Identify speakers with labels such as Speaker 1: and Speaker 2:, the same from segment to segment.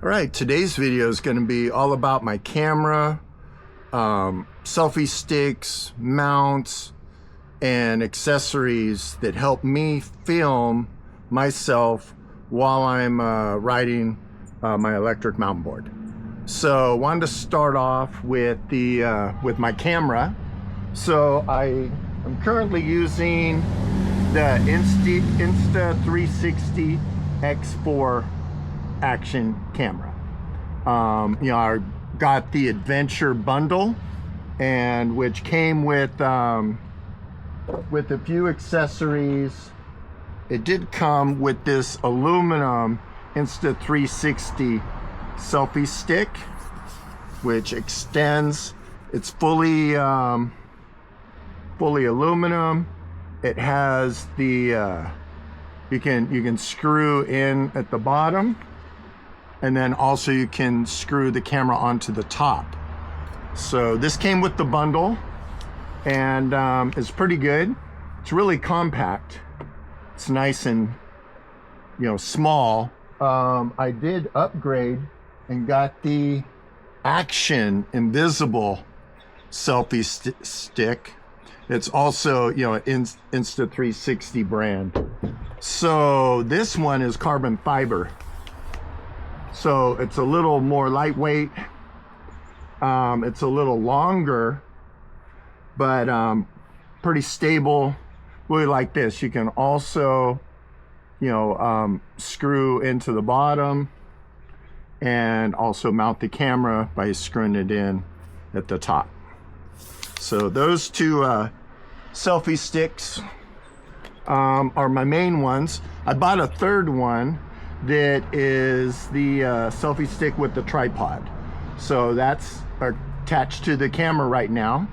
Speaker 1: All right, today's video is going to be all about my camera, selfie sticks, mounts, and accessories that help me film myself while I'm riding my electric mountain board. So I wanted to start off with my camera. So I'm currently using the Insta360 X4 action camera. I got the adventure bundle, and which came with a few accessories. It did come with this aluminum Insta360 selfie stick, which extends. It's fully aluminum. It has the you can screw in at the bottom, and then also you can screw the camera onto the top. So this came with the bundle, and it's pretty good. It's really compact. It's nice and small. I did upgrade and got the Action Invisible selfie stick. It's also an Insta360 brand. So this one is carbon fiber. So it's a little more lightweight. It's a little longer, but pretty stable. Really like this. You can also, screw into the bottom and also mount the camera by screwing it in at the top. So those two selfie sticks are my main ones. I bought a third one that is the selfie stick with the tripod. So that's attached to the camera right now,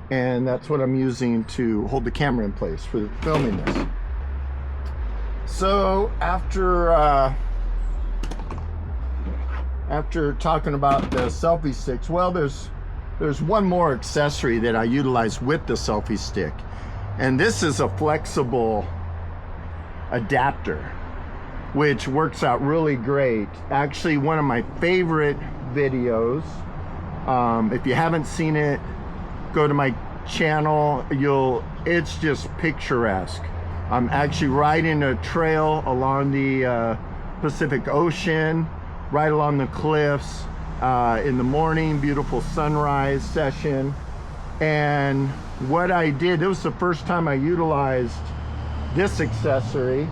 Speaker 1: and that's what I'm using to hold the camera in place for filming this. So after talking about the selfie sticks, well, there's one more accessory that I utilize with the selfie stick, and this is a flexible adapter, which works out really great. Actually, one of my favorite videos, if you haven't seen it, go to my channel. It's just picturesque. I'm actually riding a trail along the Pacific Ocean, right along the cliffs, in the morning, beautiful sunrise session. And what I did, it was the first time I utilized this accessory.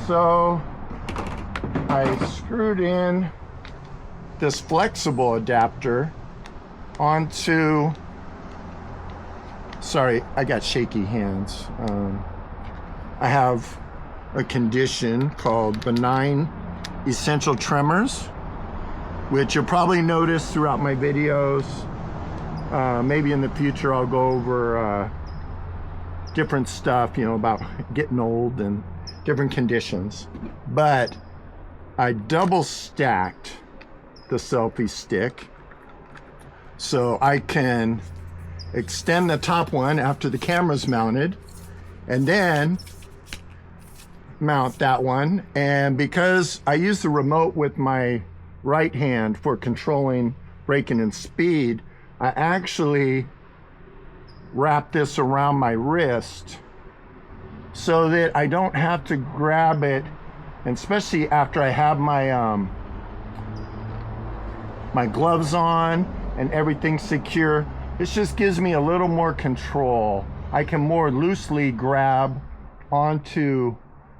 Speaker 1: So I screwed in this flexible adapter onto, sorry, I got shaky hands. I have a condition called benign essential tremors, which you'll probably notice throughout my videos. Maybe in the future I'll go over different stuff, about getting old and different conditions. But I double stacked the selfie stick so I can extend the top one after the camera's mounted, and then mount that one. And because I use the remote with my right hand for controlling braking and speed, I actually wrap this around my wrist so that I don't have to grab it, and especially after I have my my gloves on and everything secure, this just gives me a little more control. I can more loosely grab onto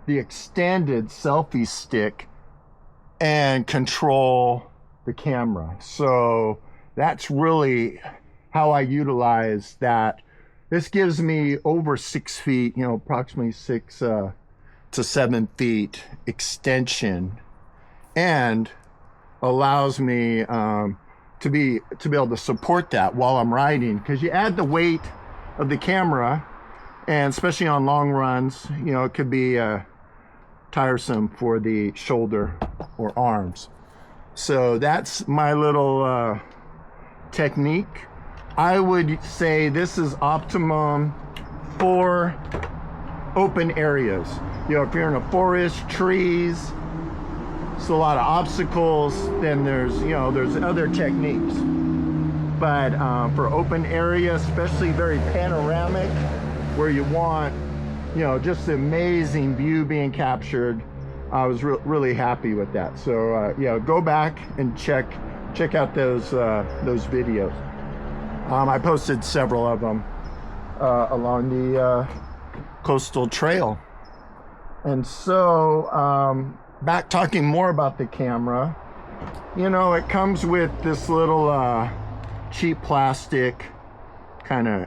Speaker 1: the extended selfie stick and control the camera. So that's really how I utilize that. This gives me over 6 feet, approximately 6 to 7 feet extension, and allows me to be able to support that while I'm riding. Because you add the weight of the camera, and especially on long runs, it could be tiresome for the shoulder or arms. So that's my little technique. I would say this is optimum for open areas. If you're in a forest, trees, it's a lot of obstacles, then there's, you know, there's other techniques. But for open area, especially very panoramic, where you want, you know, just the amazing view being captured, I was really happy with that. So yeah, go back and check out those videos. I posted several of them along the coastal trail. And so back talking more about the camera, you know, it comes with this little cheap plastic kind of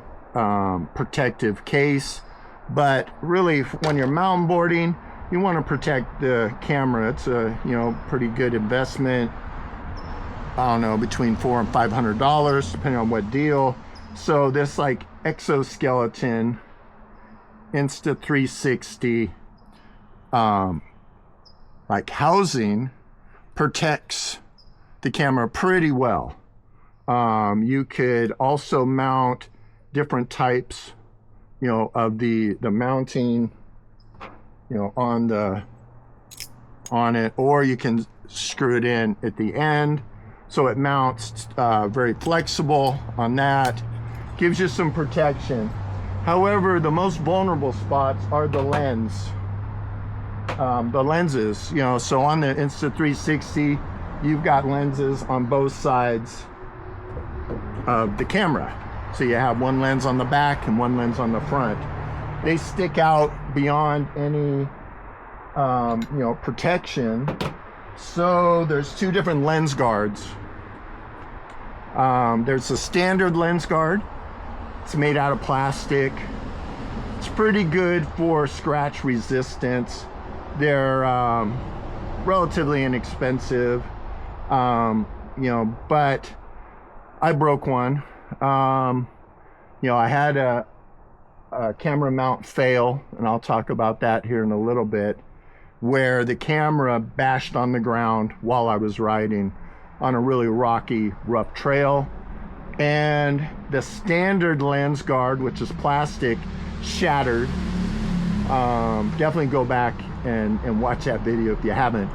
Speaker 1: protective case. But really, when you're mountain boarding, you want to protect the camera. It's a, you know, pretty good investment. I don't know, between $400 and $500, depending on what deal. So this like exoskeleton Insta360 like housing protects the camera pretty well. You could also mount different types, you know, of the mounting, you know, on it, or you can screw it in at the end, so it mounts very flexible on that, gives you some protection. However, the most vulnerable spots are the lenses, you know. So on the Insta360, you've got lenses on both sides of the camera. So you have one lens on the back and one lens on the front. They stick out beyond any, you know, protection. So there's two different lens guards. There's a standard lens guard. It's made out of plastic. It's pretty good for scratch resistance. They're relatively inexpensive, you know, but I broke one. You know, I had a camera mount fail, and I'll talk about that here in a little bit, where the camera bashed on the ground while I was riding on a really rocky, rough trail. And the standard lens guard, which is plastic, shattered. Definitely go back and watch that video if you haven't.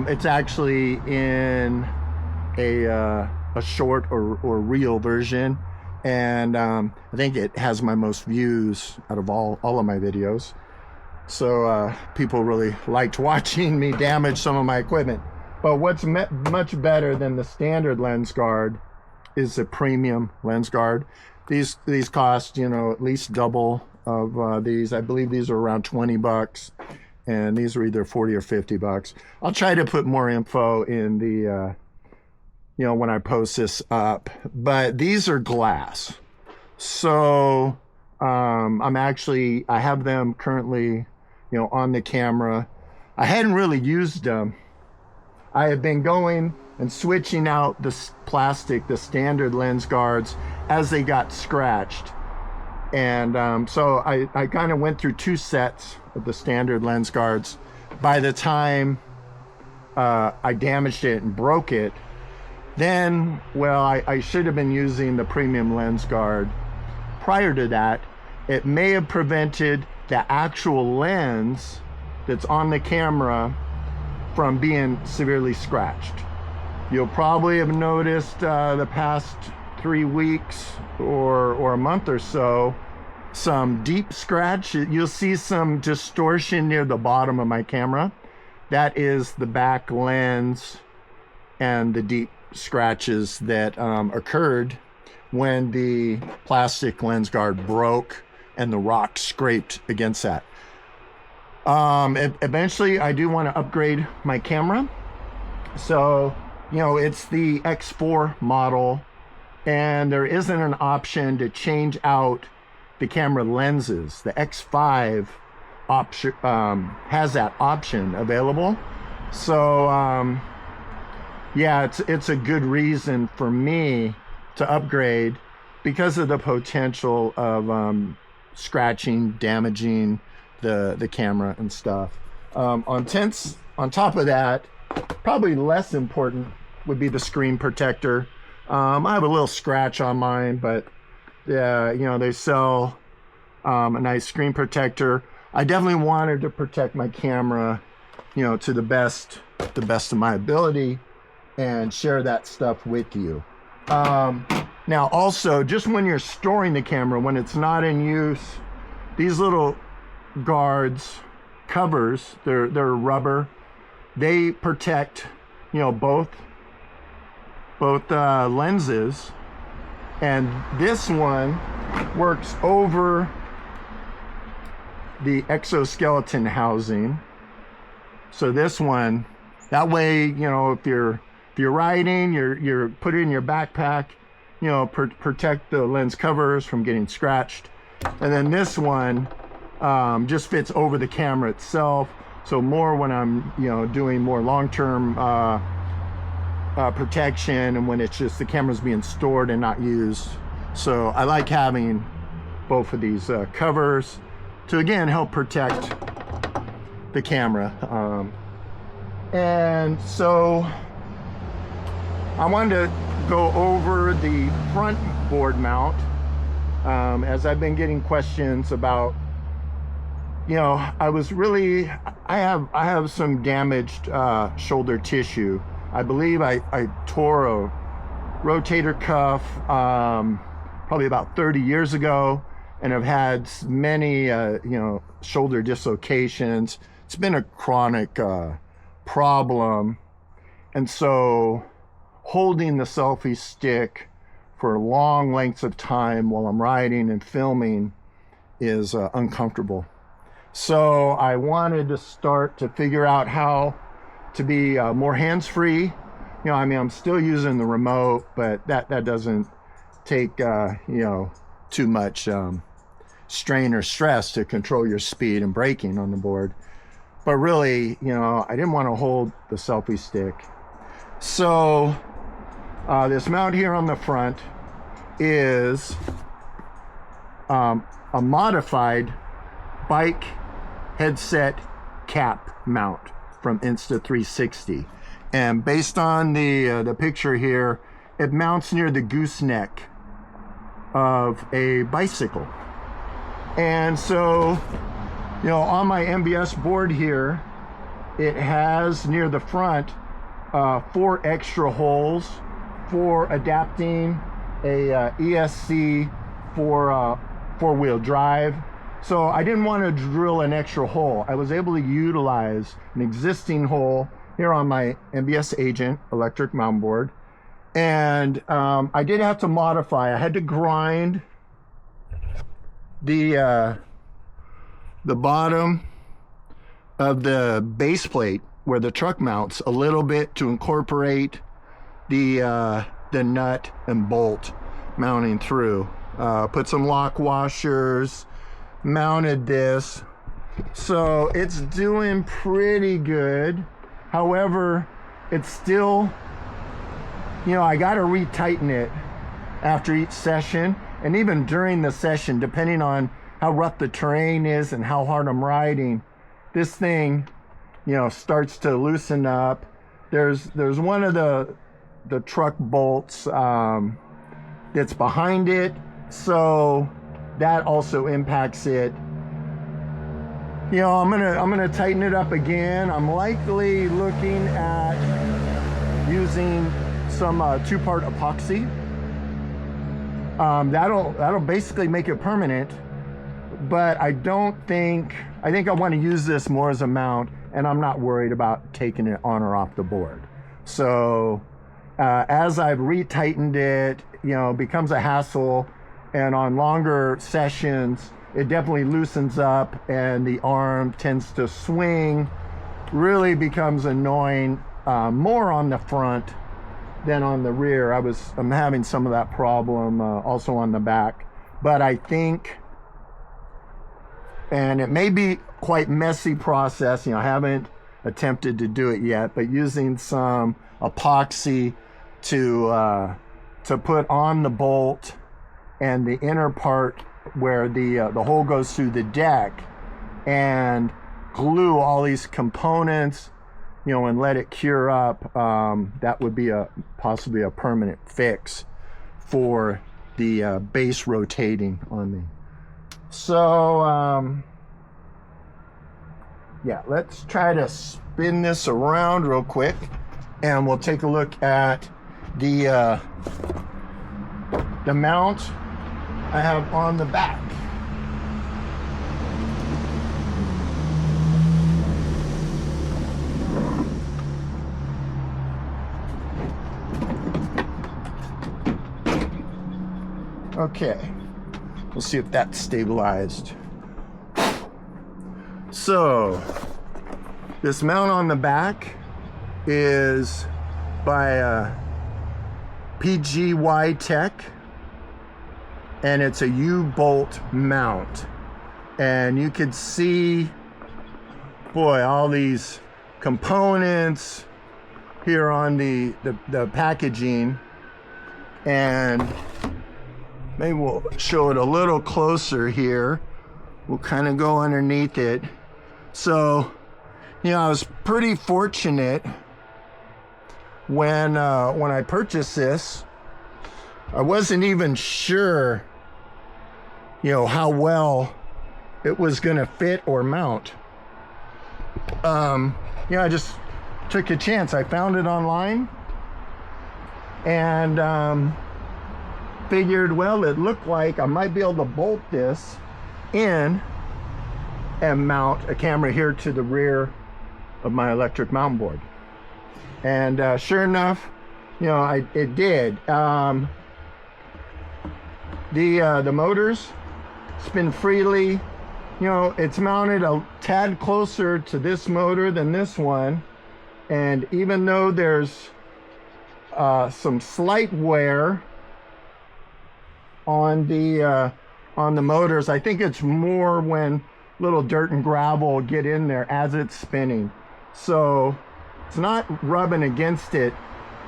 Speaker 1: It's actually in a short or reel version, and I think it has my most views out of all of my videos. So people really liked watching me damage some of my equipment. But what's much better than the standard lens guard is the premium lens guard. These cost, you know, at least double of these. I believe these are around 20 bucks, and these are either 40 or 50 bucks. I'll try to put more info in the you know, when I post this up. But these are glass, so I have them currently, you know, on the camera. I hadn't really used them. I have been going and switching out the plastic, the standard lens guards, as they got scratched. And so I kind of went through two sets of the standard lens guards. By the time I damaged it and broke it, then, well, I should have been using the premium lens guard. Prior to that, it may have prevented the actual lens that's on the camera from being severely scratched. You'll probably have noticed the past 3 weeks or a month or so, some deep scratch. You'll see some distortion near the bottom of my camera. That is the back lens and the deep scratches that occurred when the plastic lens guard broke and the rock scraped against that. Eventually I do want to upgrade my camera. So, you know, it's the X4 model, and there isn't an option to change out the camera lenses. The X5 option has that option available. So yeah, it's a good reason for me to upgrade, because of the potential of scratching, damaging the camera and stuff. On top of that, probably less important would be the screen protector. I have a little scratch on mine, but yeah, you know, they sell a nice screen protector. I definitely wanted to protect my camera you know, to the best of my ability and share that stuff with you. Now also, just when you're storing the camera, when it's not in use, these little guards, covers, they're rubber, they protect, you know, both lenses. And this one works over the exoskeleton housing. So this one, that way, you know, if you're riding, you're put it in your backpack, you know, protect the lens covers from getting scratched. And then this one just fits over the camera itself. So more when I'm, you know, doing more long-term protection, and when it's just the camera's being stored and not used. So I like having both of these covers to, again, help protect the camera. And so I wanted to go over the front board mount, as I've been getting questions about, you know, I have some damaged shoulder tissue. I believe I tore a rotator cuff probably about 30 years ago, and I've had many you know, shoulder dislocations. It's been a chronic problem, and so holding the selfie stick for long lengths of time while I'm riding and filming is uncomfortable. So I wanted to start to figure out how to be more hands-free. You know, I mean, I'm still using the remote, but that doesn't take you know, too much strain or stress to control your speed and braking on the board. But really, you know, I didn't want to hold the selfie stick. So this mount here on the front is a modified bike headset cap mount from Insta360. And based on the picture here, it mounts near the gooseneck of a bicycle. And so, you know, on my MBS board here, it has near the front 4 extra holes for adapting a ESC for four-wheel drive. So I didn't want to drill an extra hole. I was able to utilize an existing hole here on my MBS Agent electric mountain board. And I did have to modify. I had to grind the bottom of the base plate where the truck mounts a little bit to incorporate the nut and bolt mounting through. Put some lock washers, mounted this. So it's doing pretty good. However, it's still, you know, I got to retighten it after each session, and even during the session, depending on how rough the terrain is and how hard I'm riding, this thing, you know, starts to loosen up. There's one of the truck bolts that's behind it, so that also impacts it. You know, I'm gonna tighten it up again. I'm likely looking at using some 2-part epoxy. That'll basically make it permanent, but I think I want to use this more as a mount, and I'm not worried about taking it on or off the board. So as I've retightened it, you know, it becomes a hassle, and on longer sessions it definitely loosens up and the arm tends to swing, really becomes annoying, more on the front than on the rear. I'm having some of that problem also on the back, but I think, and it may be quite messy process, you know, I haven't attempted to do it yet, but using some epoxy to put on the bolt and the inner part where the hole goes through the deck, and glue all these components, you know, and let it cure up. That would be possibly a permanent fix for the base rotating on me. So Yeah, let's try to spin this around real quick, and we'll take a look at the mount I have on the back. Okay, we'll see if that's stabilized. So, this mount on the back is by PGYTECH, and it's a U-bolt mount. And you can see, boy, all these components here on the packaging, and maybe we'll show it a little closer here. We'll kind of go underneath it. So, you know, I was pretty fortunate when I purchased this. I wasn't even sure, you know, how well it was gonna fit or mount. You know, I just took a chance. I found it online, and figured, well, it looked like I might be able to bolt this in and mount a camera here to the rear of my electric mountain board. And sure enough, you know, it did. The motors spin freely. You know, it's mounted a tad closer to this motor than this one, and even though there's some slight wear on the motors, I think it's more when little dirt and gravel get in there as it's spinning. So it's not rubbing against it,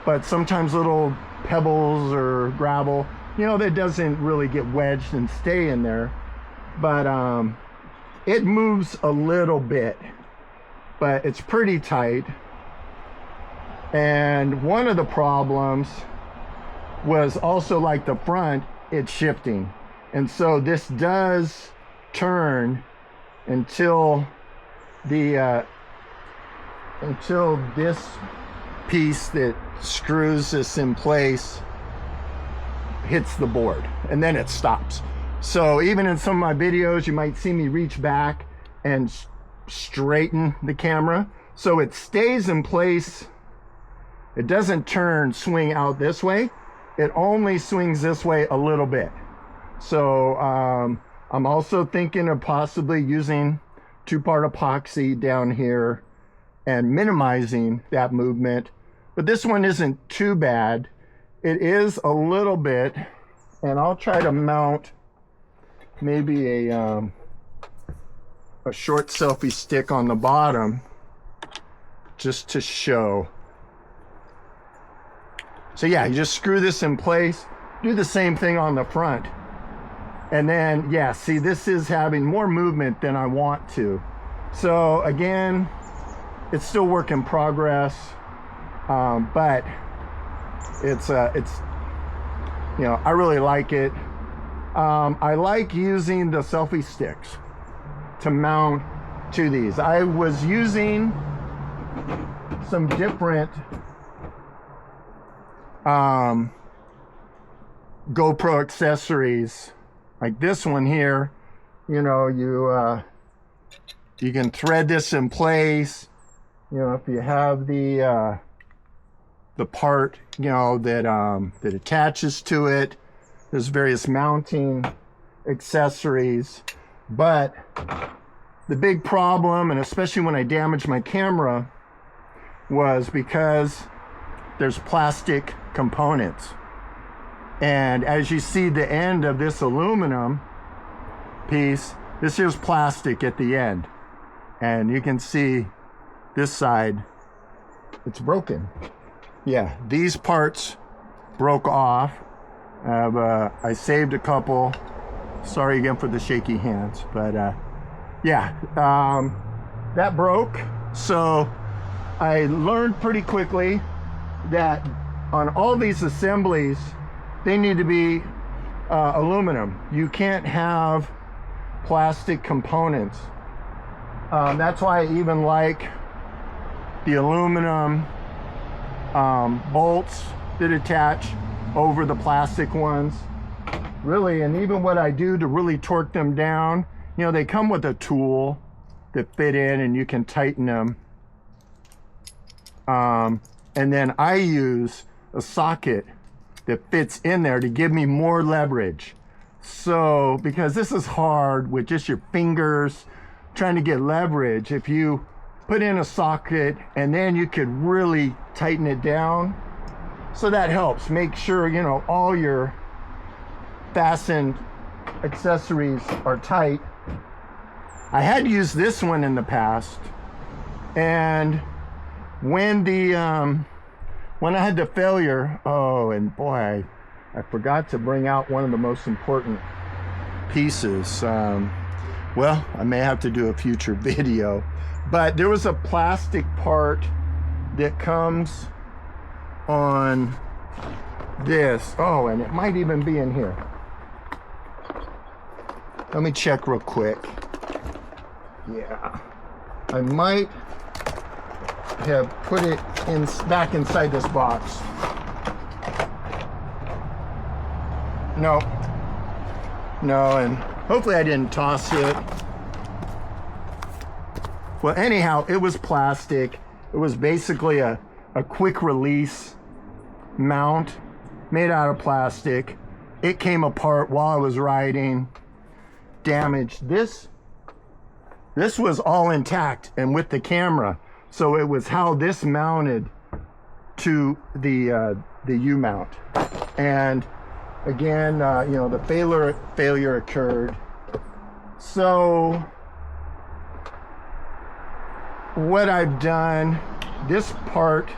Speaker 1: but sometimes little pebbles or gravel, you know, that doesn't really get wedged and stay in there. But it moves a little bit, but it's pretty tight. And one of the problems was also, like the front, it's shifting. And so this does turn until this piece that screws this in place hits the board, and then it stops. So even in some of my videos, you might see me reach back and straighten the camera so it stays in place. It doesn't swing out this way. It only swings this way a little bit. So I'm also thinking of possibly using 2-part epoxy down here and minimizing that movement. But this one isn't too bad. It is a little bit, and I'll try to mount maybe a short selfie stick on the bottom just to show. So yeah, you just screw this in place, do the same thing on the front. And then, yeah, see, this is having more movement than I want to. So again, it's still work in progress, but it's you know, I really like it. I like using the selfie sticks to mount to these. I was using some different GoPro accessories, like this one here. You know, you can thread this in place. You know, if you have the part, you know, that attaches to it. There's various mounting accessories, but the big problem, and especially when I damaged my camera, was because there's plastic components. And as you see the end of this aluminum piece, this here's plastic at the end. And you can see this side, it's broken. Yeah, these parts broke off. I saved a couple. Sorry again for the shaky hands, but yeah, that broke. So I learned pretty quickly that on all these assemblies, they need to be aluminum. You can't have plastic components. That's why I even like the aluminum bolts that attach over the plastic ones. Really, and even what I do to really torque them down, you know, they come with a tool that fit in and you can tighten them. And then I use a socket that fits in there to give me more leverage. So, because this is hard with just your fingers trying to get leverage, if you put in a socket and then you could really tighten it down. So that helps. Make sure, you know, all your fastened accessories are tight. I had used this one in the past, and when I had the failure, oh, and boy, I forgot to bring out one of the most important pieces. Well, I may have to do a future video, but there was a plastic part that comes on this. Oh, and it might even be in here. Let me check real quick. Yeah, I might have put it in back inside this box. No, and hopefully I didn't toss it. Well, anyhow, it was plastic. It was basically a quick release mount made out of plastic. It came apart while I was riding, damaged. This was all intact and with the camera. So it was how this mounted to the U-mount. And again, you know, the failure occurred. So what I've done, this part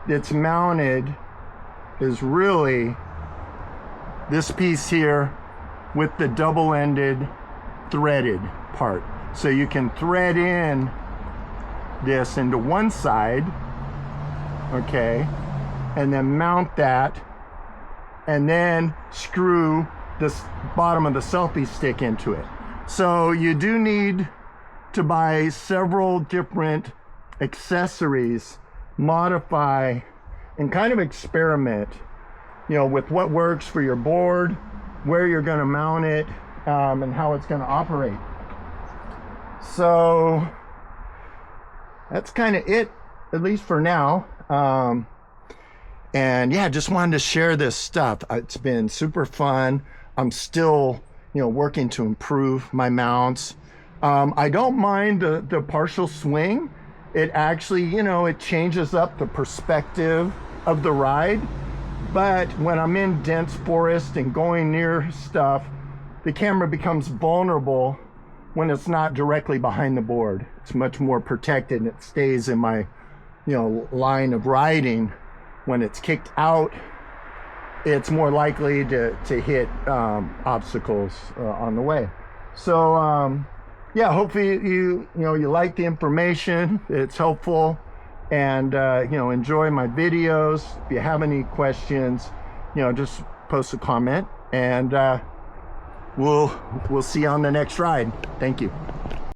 Speaker 1: that's mounted is really this piece here with the double-ended threaded part. So you can thread in this into one side, okay, and then mount that, and then screw this bottom of the selfie stick into it. So you do need to buy several different accessories, modify, and kind of experiment, you know, with what works for your board, where you're going to mount it, and how it's going to operate. So that's kind of it, at least for now. And yeah, just wanted to share this stuff. It's been super fun. I'm still, you know, working to improve my mounts. I don't mind the partial swing. It actually, you know, it changes up the perspective of the ride. But when I'm in dense forest and going near stuff, the camera becomes vulnerable when it's not directly behind the board. It's much more protected and it stays in my, you know, line of riding. When it's kicked out, it's more likely to hit obstacles on the way. So yeah, hopefully you like the information. It's helpful, and you know, enjoy my videos. If you have any questions, you know, just post a comment, and we'll see you on the next ride. Thank you.